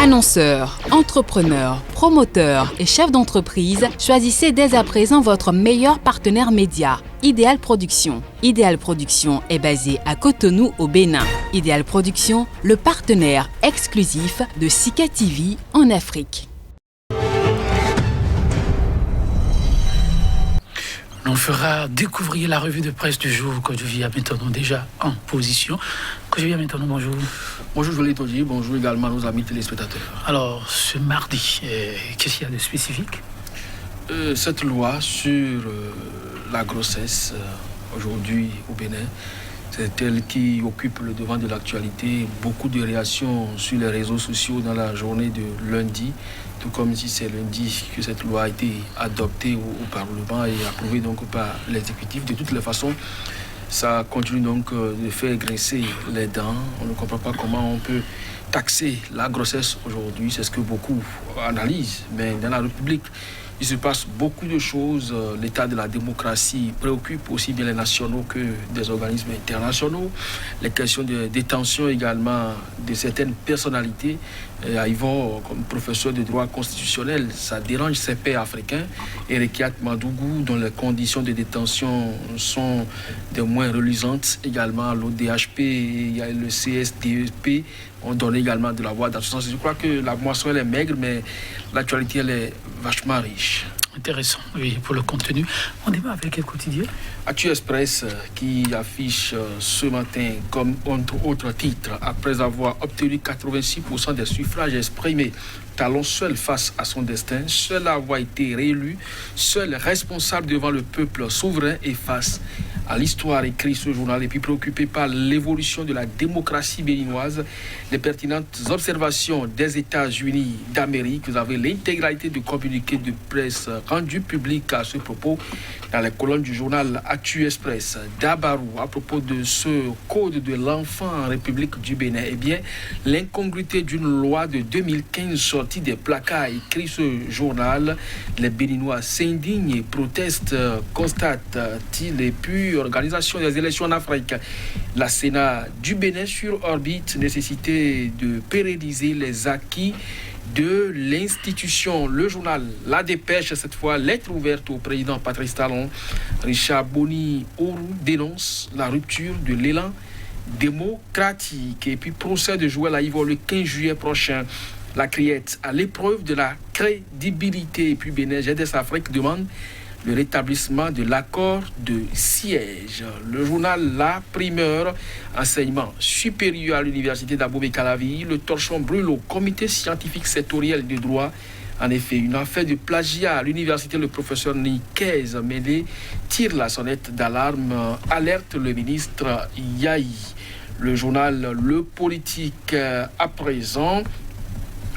Annonceurs, entrepreneurs, promoteurs et chefs d'entreprise, choisissez dès à présent votre meilleur partenaire média, Ideal Production. Ideal Production est basé à Cotonou au Bénin. Ideal Production, le partenaire exclusif de Sika TV en Afrique. On fera découvrir la revue de presse du jour que je viens maintenant déjà en position. Que je viens maintenant, bonjour. Bonjour, je voulais te dire bonjour également à nos amis téléspectateurs. Alors, ce mardi, qu'est-ce qu'il y a de spécifique? Cette loi sur la grossesse aujourd'hui au Bénin, c'est elle qui occupe le devant de l'actualité. Beaucoup de réactions sur les réseaux sociaux dans la journée de lundi, tout comme si c'est lundi que cette loi a été adoptée au Parlement et approuvée donc par l'exécutif. De toutes les façons, ça continue donc de faire grincer les dents. On ne comprend pas comment on peut taxer la grossesse aujourd'hui. C'est ce que beaucoup analysent. Mais dans la République, il se passe beaucoup de choses. L'état de la démocratie préoccupe aussi bien les nationaux que des organismes internationaux. Les questions de détention également de certaines personnalités. Yvon, comme professeur de droit constitutionnel, ça dérange ses pairs africains. Erikiat Madougou, dont les conditions de détention sont des moins reluisantes. Également l'ODHP, il y a le CSDEP, ont donné également de la voix dans ce sens. Je crois que la moisson elle est maigre, mais l'actualité elle est vachement riche. Intéressant, oui, pour le contenu. On débat avec quel quotidien? Actu Express qui affiche ce matin comme entre autres titres, après avoir obtenu 86% des suffrages exprimés, Talon seul face à son destin, seul avoir été réélu, seul responsable devant le peuple souverain et face à l'histoire, écrit ce journal, et puis préoccupé par l'évolution de la démocratie béninoise, les pertinentes observations des États-Unis d'Amérique. Vous avez l'intégralité du communiqué de presse rendu public à ce propos dans les colonnes du journal Actu Express. Dabarou, à propos de ce code de l'enfant en République du Bénin, eh bien, l'incongruité d'une loi de 2015 sortie des placards, écrit ce journal. Les Béninois s'indignent et protestent, constate-t-il, et puis organisation des élections en Afrique. La Sénat du Bénin sur orbite, nécessité de pérenniser les acquis de l'institution. Le journal La Dépêche, cette fois, lettre ouverte au président Patrice Talon. Richard Boni Ourou dénonce la rupture de l'élan démocratique. Et puis procès de Joël Aïvo le 15 juillet prochain. La criette à l'épreuve de la crédibilité. Et puis Bénin GDS Afrique demande le rétablissement de l'accord de siège. Le journal La Primeur, enseignement supérieur à l'université d'Abomey-Calavi, le torchon brûle au comité scientifique sectoriel de droit. En effet, une affaire de plagiat à l'université, le professeur Nicaise Mêlé tire la sonnette d'alarme, alerte le ministre Yahi. Le journal Le Politique à présent.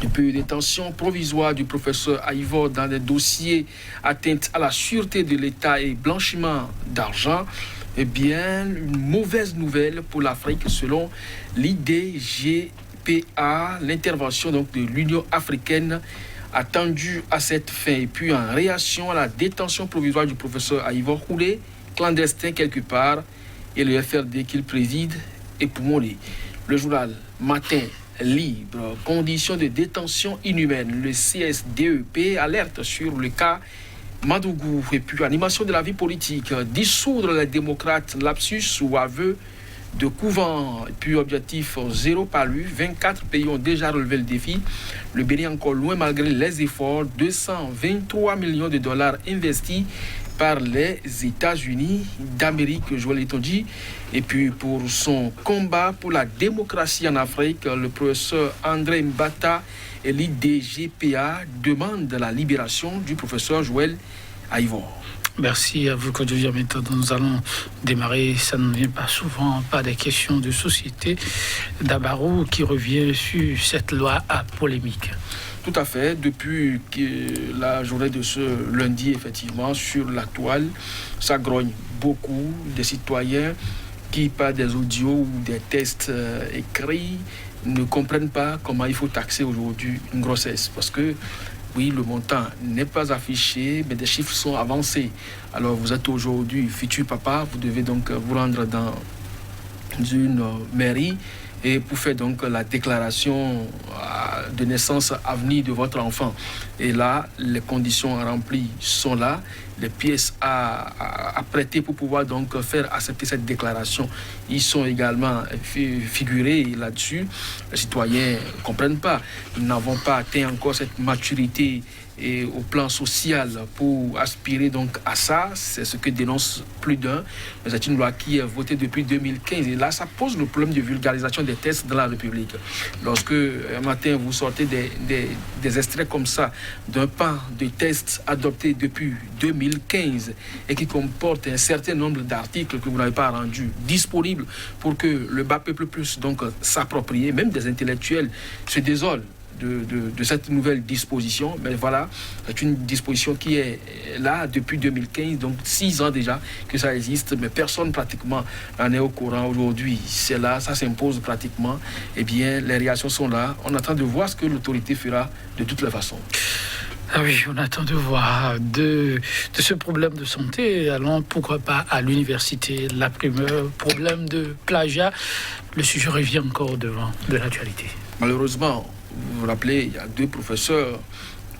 Et puis, détention provisoire du professeur Aïvo dans des dossiers atteintes à la sûreté de l'État et blanchiment d'argent. Eh bien, une mauvaise nouvelle pour l'Afrique selon l'IDGPA, l'intervention donc de l'Union africaine attendue à cette fin. Et puis, en réaction à la détention provisoire du professeur Aïvo roulé, clandestin quelque part, et le FRD qu'il préside est poumonné. Le journal Matin Libre, conditions de détention inhumaines. Le CSDEP alerte sur le cas Madougou. Et puis animation de la vie politique, dissoudre les démocrates, lapsus ou aveu de couvent. Et puis objectif zéro palu, 24 pays ont déjà relevé le défi. Le Bénin encore loin malgré les efforts, 223 millions de dollars investis par les États-Unis d'Amérique, Joël Etondi. Et puis pour son combat pour la démocratie en Afrique, le professeur André Mbata et l'IDGPA demandent la libération du professeur Joël Aïvo. Merci à vous, Kodjovia. Maintenant, nous allons démarrer. Ça ne vient pas souvent, pas des questions de société. Dabarou qui revient sur cette loi à polémique. Tout à fait. Depuis que la journée de ce lundi, effectivement, sur la toile, ça grogne beaucoup des citoyens qui, par des audios ou des tests écrits, ne comprennent pas comment il faut taxer aujourd'hui une grossesse. Parce que, oui, le montant n'est pas affiché, mais des chiffres sont avancés. Alors, vous êtes aujourd'hui futur papa, vous devez donc vous rendre dans une mairie et pour faire donc la déclaration de naissance à venir de votre enfant. Et là, les conditions remplies sont là, les pièces à prêter pour pouvoir donc faire accepter cette déclaration, ils sont également figurés là-dessus. Les citoyens ne comprennent pas, nous n'avons pas atteint encore cette maturité et au plan social pour aspirer donc à ça, c'est ce que dénonce plus d'un. Mais c'est une loi qui est votée depuis 2015 et là ça pose le problème de vulgarisation des tests dans la République. Lorsque un matin vous sortez des extraits comme ça d'un pan de tests adoptés depuis 2015 et qui comporte un certain nombre d'articles que vous n'avez pas rendus disponibles pour que le bas peuple puisse donc s'approprier, même des intellectuels se désolent de cette nouvelle disposition. Mais voilà, c'est une disposition qui est là depuis 2015, donc 6 ans déjà que ça existe, mais personne pratiquement n'en est au courant aujourd'hui. C'est là, ça s'impose pratiquement. Eh bien, les réactions sont là. On attend de voir ce que l'autorité fera de toutes les façons. Ah oui, on attend de voir de ce problème de santé. Allons, pourquoi pas, à l'université, la primeur, problème de plagiat. Le sujet revient encore devant de l'actualité. Malheureusement, vous vous rappelez, il y a 2 professeurs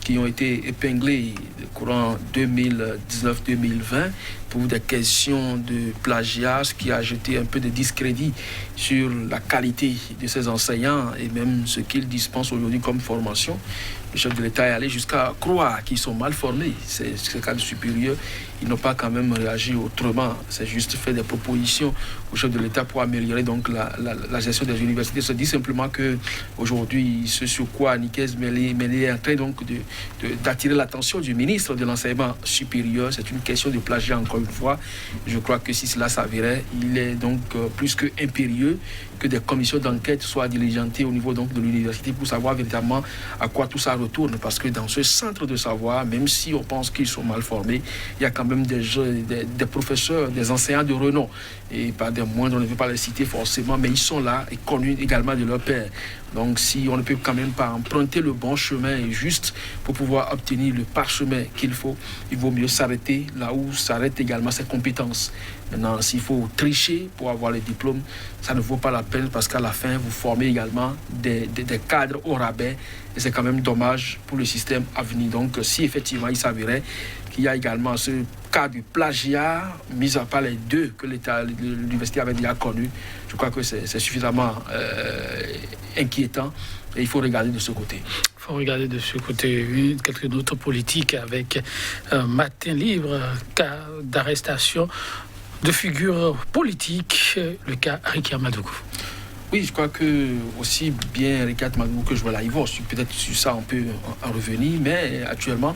qui ont été épinglés courant 2019-2020 pour des questions de plagiat, ce qui a jeté un peu de discrédit sur la qualité de ces enseignants et même ce qu'ils dispensent aujourd'hui comme formation. Le chef de l'État est allé jusqu'à croire qu'ils sont mal formés. C'est le cadre supérieur. Ils n'ont pas quand même réagi autrement. C'est juste fait des propositions au chef de l'État pour améliorer donc la gestion des universités. Se dit simplement que aujourd'hui, ce sur quoi Nikes Mele est en train donc d'attirer l'attention du ministre de l'enseignement supérieur. C'est une question de plagiat encore une fois. Je crois que si cela s'avérait, il est donc plus que impérieux que des commissions d'enquête soient diligentées au niveau donc de l'université pour savoir véritablement à quoi tout ça retourne. Parce que dans ce centre de savoir, même si on pense qu'ils sont mal formés, il y a quand même des professeurs, des enseignants de renom. Et pas des moindres, on ne veut pas les citer forcément, mais ils sont là et connus également de leur père. Donc si on ne peut quand même pas emprunter le bon chemin et juste pour pouvoir obtenir le parchemin qu'il faut, il vaut mieux s'arrêter là où s'arrêtent également ses compétences. Maintenant, s'il faut tricher pour avoir les diplômes, ça ne vaut pas la peine parce qu'à la fin, vous formez également des cadres au rabais et c'est quand même dommage pour le système à venir. Donc si effectivement il s'avérait qu'il y a également ce cas de plagiat, mis à part les 2 que l'université avait déjà connus, je crois que c'est suffisamment inquiétant et il faut regarder de ce côté. Il faut regarder de ce côté quelques notes politiques avec Matin Libre, cas d'arrestation de figures politiques, le cas Ricky Amadougou. Oui, je crois que aussi bien Ricky Amadougou que je vois là, il va peut-être sur ça on peut en revenir, mais actuellement,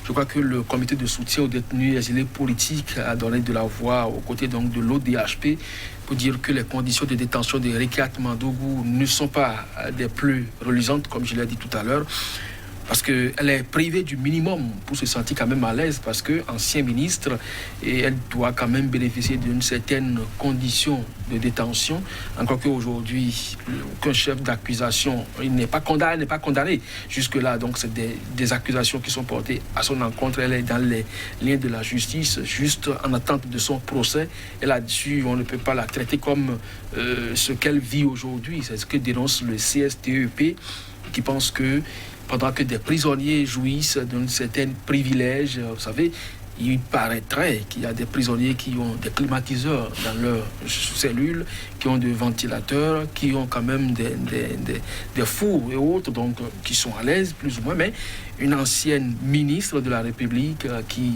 je crois que le comité de soutien aux détenus exilés politiques a donné de la voix aux côtés donc de l'ODHP pour dire que les conditions de détention de Ricky Amadougou ne sont pas des plus reluisantes, comme je l'ai dit tout à l'heure. Parce qu'elle est privée du minimum pour se sentir quand même à l'aise, parce qu'ancien ministre, et elle doit quand même bénéficier d'une certaine condition de détention, encore qu'aujourd'hui, aucun chef d'accusation, il n'est pas condamné jusque-là. Donc c'est des accusations qui sont portées à son encontre. Elle est dans les liens de la justice, juste en attente de son procès. Et là-dessus, on ne peut pas la traiter comme ce qu'elle vit aujourd'hui. C'est ce que dénonce le CSTEP, qui pense que pendant que des prisonniers jouissent d'un certain privilège, vous savez, il paraîtrait qu'il y a des prisonniers qui ont des climatiseurs dans leurs cellules, qui ont des ventilateurs, qui ont quand même des fours et autres, donc qui sont à l'aise plus ou moins, mais une ancienne ministre de la République qui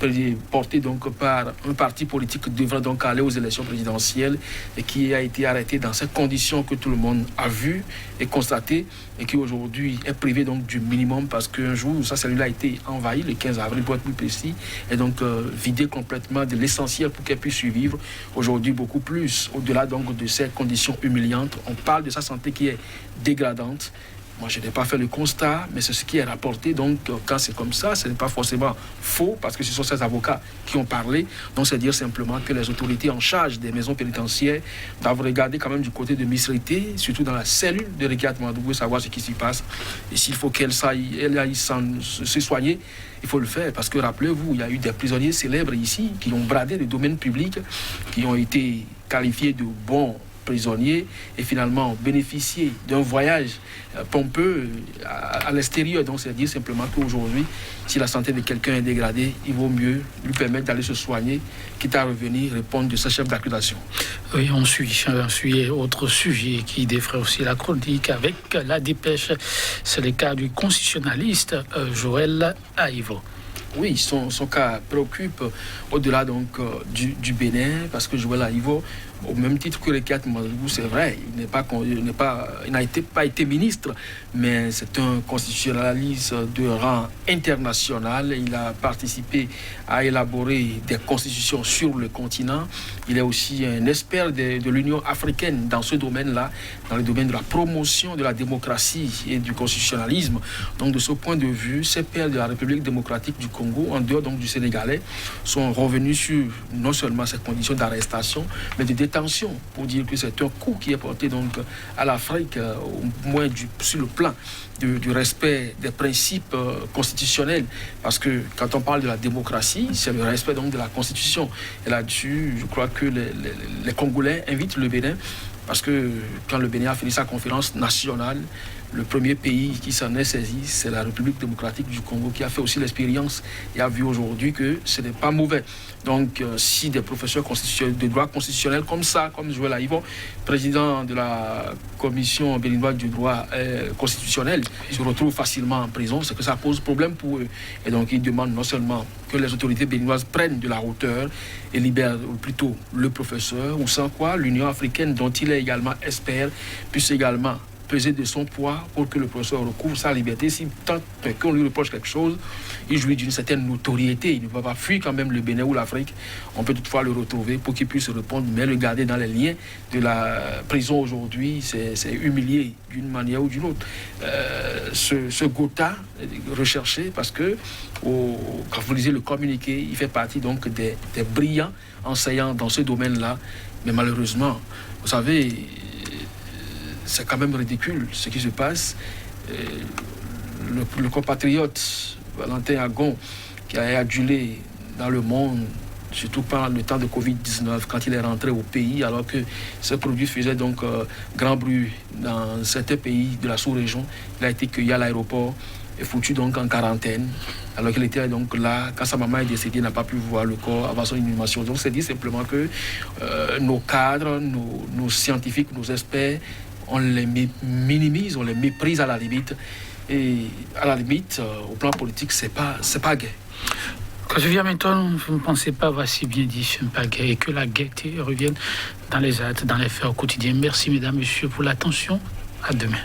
est portée donc par un parti politique devrait donc aller aux élections présidentielles et qui a été arrêtée dans ces conditions que tout le monde a vues et constatées et qui aujourd'hui est privée donc du minimum parce qu'un jour sa cellule a été envahie le 15 avril pour être plus précis et donc vidée complètement de l'essentiel pour qu'elle puisse survivre. Aujourd'hui beaucoup plus au-delà donc de ces conditions humiliantes, on parle de sa santé qui est dégradante. Moi, je n'ai pas fait le constat, mais c'est ce qui est rapporté. Donc, quand c'est comme ça, ce n'est pas forcément faux, parce que ce sont ces avocats qui ont parlé. Donc, c'est dire simplement que les autorités en charge des maisons pénitentiaires doivent regarder quand même du côté de Misrité, surtout dans la cellule de Ricky Amadougou, savoir ce qui s'y passe. Et s'il faut qu'elle aille se soigner, il faut le faire, parce que rappelez-vous, il y a eu des prisonniers célèbres ici qui ont bradé le domaine public, qui ont été qualifiés de bons prisonnier et finalement bénéficier d'un voyage pompeux à l'extérieur. Donc, c'est dire simplement qu'aujourd'hui, si la santé de quelqu'un est dégradée, il vaut mieux lui permettre d'aller se soigner, quitte à revenir répondre de sa chef d'accusation. Oui, on suit autre sujet qui défraie aussi la chronique avec la dépêche. C'est le cas du constitutionnaliste Joël Aïvo. Oui, son cas préoccupe au-delà donc du Bénin, parce que Joël Aïvo, au même titre que Rekiat Oumansogou, c'est vrai, il n'a pas été ministre, mais c'est un constitutionnaliste de rang international. Il a participé à élaborer des constitutions sur le continent. Il est aussi un expert de l'Union africaine dans ce domaine-là, dans le domaine de la promotion de la démocratie et du constitutionnalisme. Donc, de ce point de vue, ces pairs de la République démocratique du Congo, en dehors donc du Sénégalais, sont revenus sur non seulement ces conditions d'arrestation, mais de détention, pour dire que c'est un coup qui est porté donc à l'Afrique, au moins sur le plan du respect des principes constitutionnels, parce que quand on parle de la démocratie, c'est le respect donc de la Constitution. Et là-dessus, je crois que les Congolais invitent le Bénin, parce que quand le Bénin a fini sa conférence nationale, le premier pays qui s'en est saisi, c'est la République démocratique du Congo, qui a fait aussi l'expérience et a vu aujourd'hui que ce n'est pas mauvais. Donc, si des professeurs de droit constitutionnel comme ça, comme Joël Aïvo, président de la commission béninoise du droit constitutionnel, se retrouvent facilement en prison, c'est que ça pose problème pour eux. Et donc, ils demandent non seulement que les autorités béninoises prennent de la hauteur et libèrent plutôt le professeur, ou sans quoi l'Union africaine, dont il est également expert, puisse également peser de son poids pour que le professeur recouvre sa liberté. Si tant qu'on lui reproche quelque chose, il jouit d'une certaine notoriété. Il ne va pas fuir quand même le Bénin ou l'Afrique. On peut toutefois le retrouver pour qu'il puisse répondre, mais le garder dans les liens de la prison aujourd'hui, c'est humilié d'une manière ou d'une autre. Ce Gota recherché, parce que quand vous lisez le communiqué, il fait partie donc des brillants enseignants dans ce domaine-là. Mais malheureusement, vous savez, c'est quand même ridicule ce qui se passe. Le compatriote Valentin Agon, qui a adulé dans le monde, surtout pendant le temps de Covid-19, quand il est rentré au pays, alors que ce produit faisait donc grand bruit dans certains pays de la sous-région, il a été cueilli à l'aéroport et foutu donc en quarantaine, alors qu'il était donc là, quand sa maman est décédée, il n'a pas pu voir le corps avant son inhumation. Donc c'est dire simplement que nos cadres, nos scientifiques, nos experts, on les minimise, on les méprise à la limite. Et à la limite, au plan politique, c'est pas gai. Quand je viens maintenant, vous ne pensez pas avoir si bien dit, ce n'est pas gai, et que la gaieté revienne dans les actes, dans les faits au quotidien. Merci mesdames, messieurs pour l'attention. À demain.